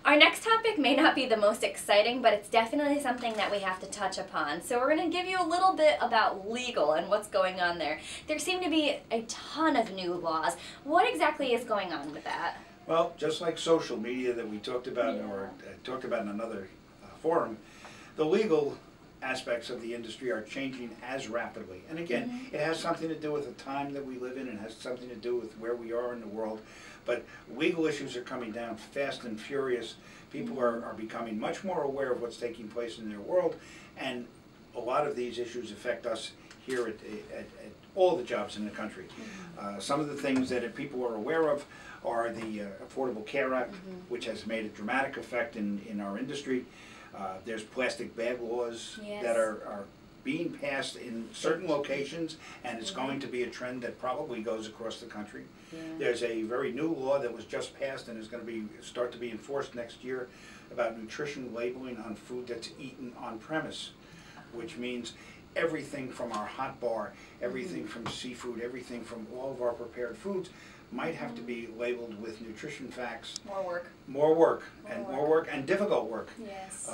Our next topic may not be the most exciting, but it's definitely something that we have to touch upon. So we're going to give you a little bit about legal and what's going on there. There seem to be a ton of new laws. What exactly is going on with that? Well, just like social media that we talked about, or talked about in another forum, the legal aspects of the industry are changing as rapidly. And again, it has something to do with the time that we live in, and has something to do with where we are in the world. But legal issues are coming down fast and furious. People are becoming much more aware of what's taking place in their world, and a lot of these issues affect us here at all the jobs in the country. Some of the things that people are aware of are the Affordable Care Act, which has made a dramatic effect in our industry. There's plastic bag laws that are being passed in certain locations, and it's going to be a trend that probably goes across the country. There's a very new law that was just passed and is going to start to be enforced next year about nutrition labeling on food that's eaten on premise, which means everything from our hot bar, everything from seafood, everything from all of our prepared foods might have to be labeled with nutrition facts. More work. More work, and difficult work. Yes.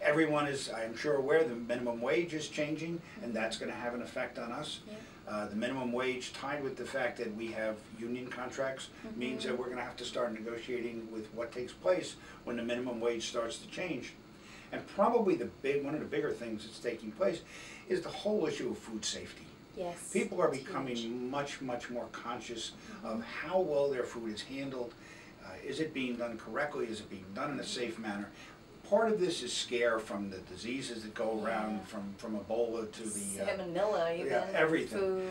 Everyone is, I'm sure, aware the minimum wage is changing, and that's going to have an effect on us. The minimum wage, tied with the fact that we have union contracts, means that we're going to have to start negotiating with what takes place when the minimum wage starts to change. And probably one of the bigger things that's taking place is the whole issue of food safety. Yes. People are becoming much more conscious of how well their food is handled. Is it being done correctly? Is it being done in a safe manner? Part of this is scare from the diseases that go around, from Ebola to the salmonella, even everything. Food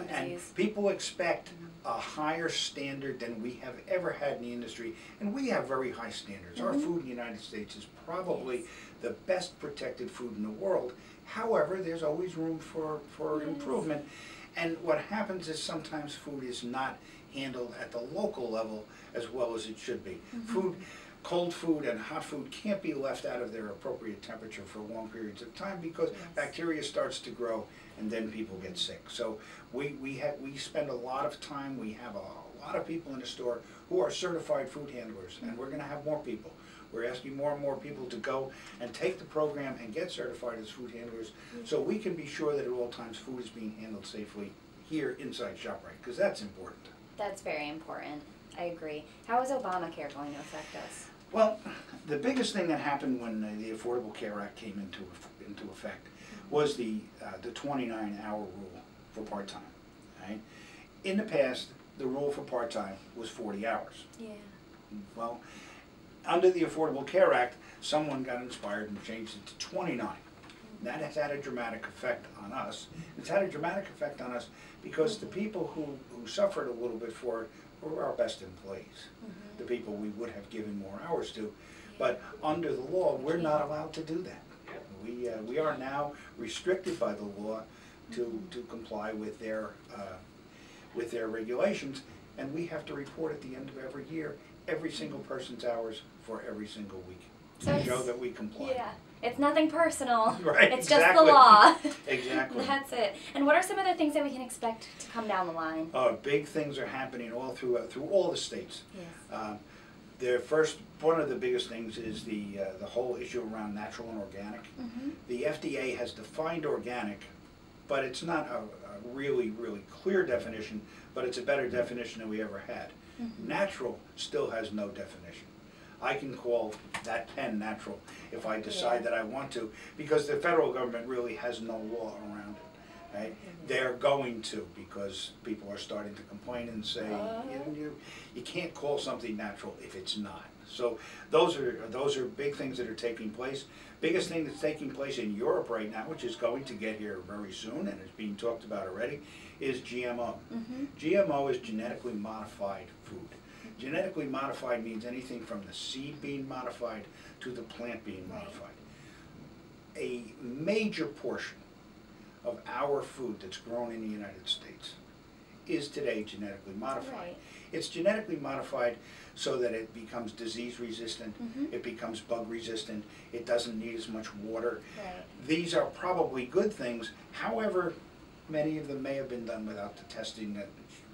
and disease. People expect a higher standard than we have ever had in the industry, and we have very high standards. Our food in the United States is probably the best protected food in the world. However, there's always room for improvement, and what happens is sometimes food is not handled at the local level as well as it should be. Cold food and hot food can't be left out of their appropriate temperature for long periods of time, because bacteria starts to grow and then people get sick. So we spend a lot of time. We have a lot of people in the store who are certified food handlers, and we're going to have more people. We're asking more and more people to go and take the program and get certified as food handlers, so we can be sure that at all times food is being handled safely here inside ShopRite, because that's important. That's very important. I agree. How is Obamacare going to affect us? Well, the biggest thing that happened when the Affordable Care Act came into effect was the 29-hour rule for part-time. Right? In the past, the rule for part-time was 40 hours. Well, under the Affordable Care Act, someone got inspired and changed it to 29. That has had a dramatic effect on us. It's had a dramatic effect on us because the people who suffered a little bit for it were our best employees, the people we would have given more hours to. But under the law, we're not allowed to do that. We are now restricted by the law to comply with their regulations, and we have to report at the end of every year every single person's hours for every single week to show that we comply. It's nothing personal. Right, it's just the law. Exactly. That's it. And what are some other things that we can expect to come down the line? Big things are happening all through all the states. One of the biggest things is the whole issue around natural and organic. The FDA has defined organic, but it's not a really clear definition, but it's a better definition than we ever had. Natural still has no definition. I can call that pen natural if I decide that I want to, because the federal government really has no law around it. Right? They're going to, because people are starting to complain and say you can't call something natural if it's not. So those are big things that are taking place. Biggest thing that's taking place in Europe right now, which is going to get here very soon and is being talked about already, is GMO. GMO is genetically modified food. Genetically modified means anything from the seed being modified to the plant being modified. A major portion of our food that's grown in the United States is today genetically modified. It's genetically modified so that it becomes disease resistant, it becomes bug resistant, it doesn't need as much water. These are probably good things. However, many of them may have been done without the testing that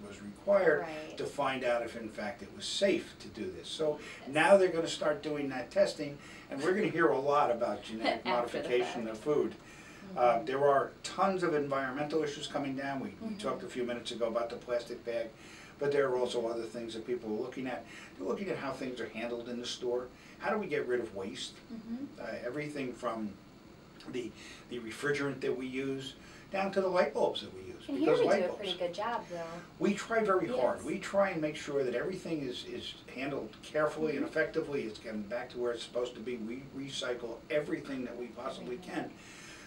was required Right. to find out if in fact it was safe to do this. So now they're going to start doing that testing, and we're going to hear a lot about genetic After the modification fact. of food. There are tons of environmental issues coming down. We talked a few minutes ago about the plastic bag, but there are also other things that people are looking at. They're looking at how things are handled in the store. How do we get rid of waste? Everything from the refrigerant that we use down to the light bulbs that we use. And here we do a pretty good job, though. We try very hard. Yes. We try and make sure that everything is handled carefully and effectively. It's getting back to where it's supposed to be. We recycle everything that we possibly can.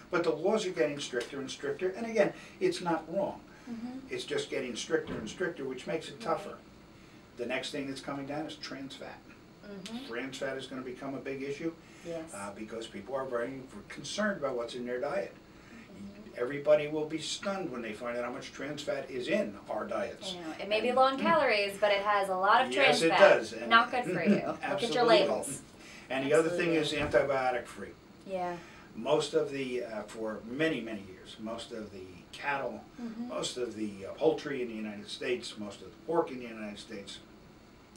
But the laws are getting stricter and stricter, and again, it's not wrong. It's just getting stricter and stricter, which makes it tougher. The next thing that's coming down is trans fat. Trans fat is going to become a big issue because people are very concerned about what's in their diet. Everybody will be stunned when they find out how much trans fat is in our diets. I know. It may be low in calories, but it has a lot of trans fat. Yes, it does. And not good for you. Look at your labels. And the other thing is antibiotic free. Yeah. Most of the, for many, many years, most of the cattle, most of the poultry in the United States, most of the pork in the United States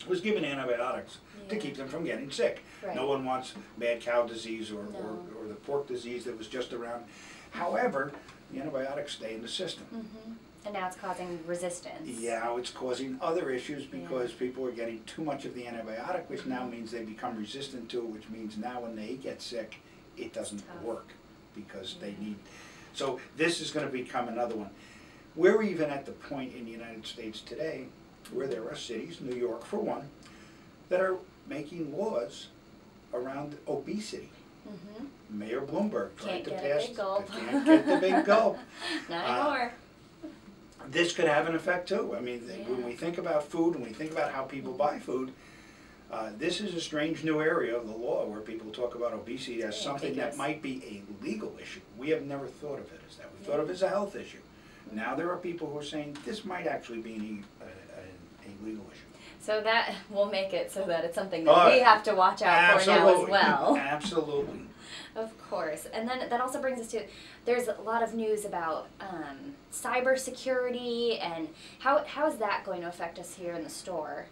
was given antibiotics to keep them from getting sick. Right. No one wants mad cow disease or the pork disease that was just around. However, the antibiotics stay in the system. And now it's causing resistance. Yeah, it's causing other issues because people are getting too much of the antibiotic, which now means they become resistant to it, which means now when they get sick, it doesn't work because they need. So this is going to become another one. We're even at the point in the United States today where there are cities, New York for one, that are making laws around obesity. Mayor Bloomberg tried to pass. Can't get the big gulp. Not anymore. This could have an effect too. I mean, when we think about food and we think about how people buy food, this is a strange new area of the law where people talk about obesity as something that might be a legal issue. We have never thought of it as that. We thought of it as a health issue. Now there are people who are saying this might actually be a legal issue. So that will make it so that it's something that we have to watch out for now as well. Absolutely. Of course. And then that also brings us to, there's a lot of news about cybersecurity and how is that going to affect us here in the store?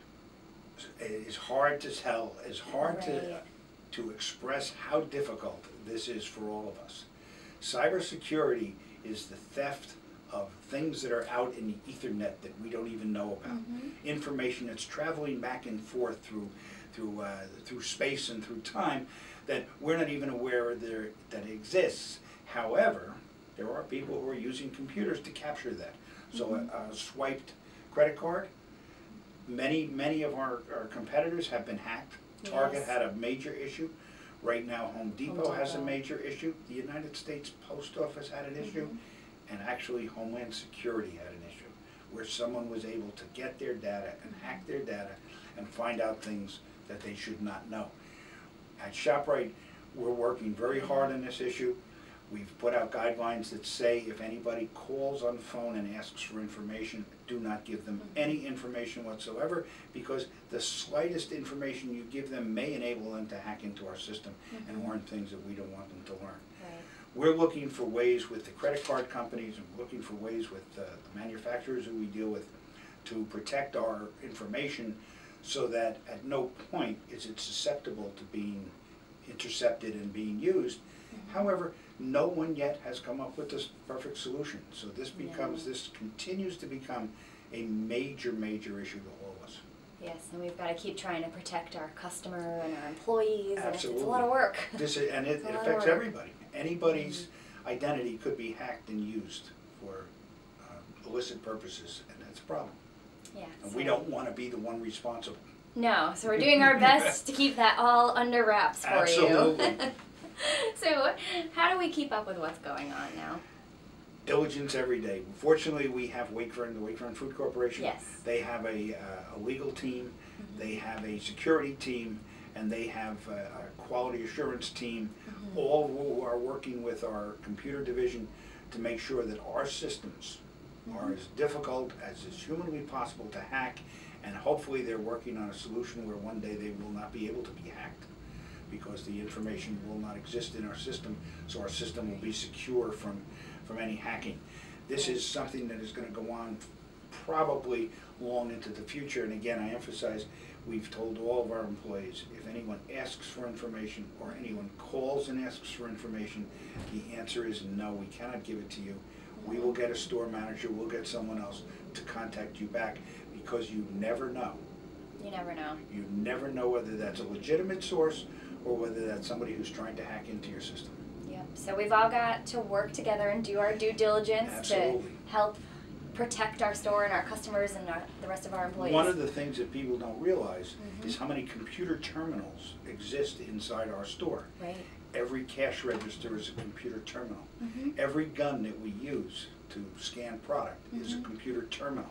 It is hard to tell. It's hard to express how difficult this is for all of us. Cybersecurity is the theft of things that are out in the Ethernet that we don't even know about. Information that's traveling back and forth through space and through time that we're not even aware that exists. However, there are people who are using computers to capture that. So a swiped credit card, many of our competitors have been hacked. Target had a major issue. Right now Home Depot has a major issue. The United States Post Office had an issue. And actually Homeland Security had an issue where someone was able to get their data and hack their data and find out things that they should not know. At ShopRite, we're working very hard on this issue. We've put out guidelines that say if anybody calls on the phone and asks for information, do not give them any information whatsoever, because the slightest information you give them may enable them to hack into our system and learn things that we don't want them to learn. We're looking for ways with the credit card companies and looking for ways with the manufacturers that we deal with to protect our information so that at no point is it susceptible to being intercepted and being used. However, no one yet has come up with this perfect solution. So this continues to become a major, major issue to all of us. Yes, and we've got to keep trying to protect our customer and our employees. Absolutely. It's a lot of work. And it affects everybody. Anybody's identity could be hacked and used for illicit purposes, and that's a problem. Yeah. And we don't want to be the one responsible. No, so we're doing our best to keep that all under wraps for you. So how do we keep up with what's going on now? Diligence every day. Fortunately, we have Wakefern, the Wakefern Food Corporation. Yes. They have a legal team, they have a security team, and they have a quality assurance team, all who are working with our computer division to make sure that our systems are as difficult as is humanly possible to hack, and hopefully they're working on a solution where one day they will not be able to be hacked because the information will not exist in our system, so our system will be secure from any hacking. This is something that is going to go on probably long into the future. And again, I emphasize, we've told all of our employees, if anyone asks for information or anyone calls and asks for information, the answer is no, we cannot give it to you. We will get a store manager, we'll get someone else to contact you back, because you never know. You never know. You never know whether that's a legitimate source or whether that's somebody who's trying to hack into your system. Yep. So we've all got to work together and do our due diligence. Absolutely. To help protect our store and our customers and the rest of our employees. One of the things that people don't realize is how many computer terminals exist inside our store. Right. Every cash register is a computer terminal. Every gun that we use to scan product is a computer terminal.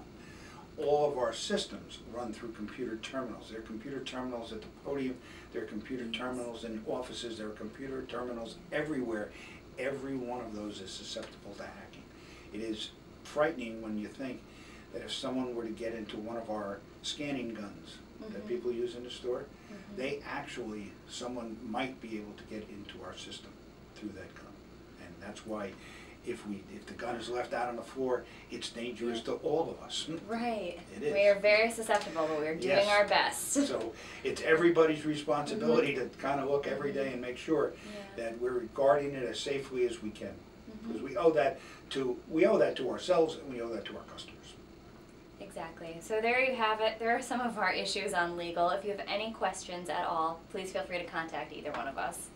All of our systems run through computer terminals. There are computer terminals at the podium, there are computer terminals in offices, there are computer terminals everywhere. Every one of those is susceptible to hacking. It is frightening when you think that if someone were to get into one of our scanning guns that people use in the store, someone might be able to get into our system through that gun. And that's why if the gun is left out on the floor, it's dangerous to all of us. Right. It is. We are very susceptible, but we're doing our best. So it's everybody's responsibility to kind of look every day and make sure that we're guarding it as safely as we can. Because we owe that to ourselves, and we owe that to our customers. Exactly. So there you have it. There are some of our issues on legal. If you have any questions at all, please feel free to contact either one of us.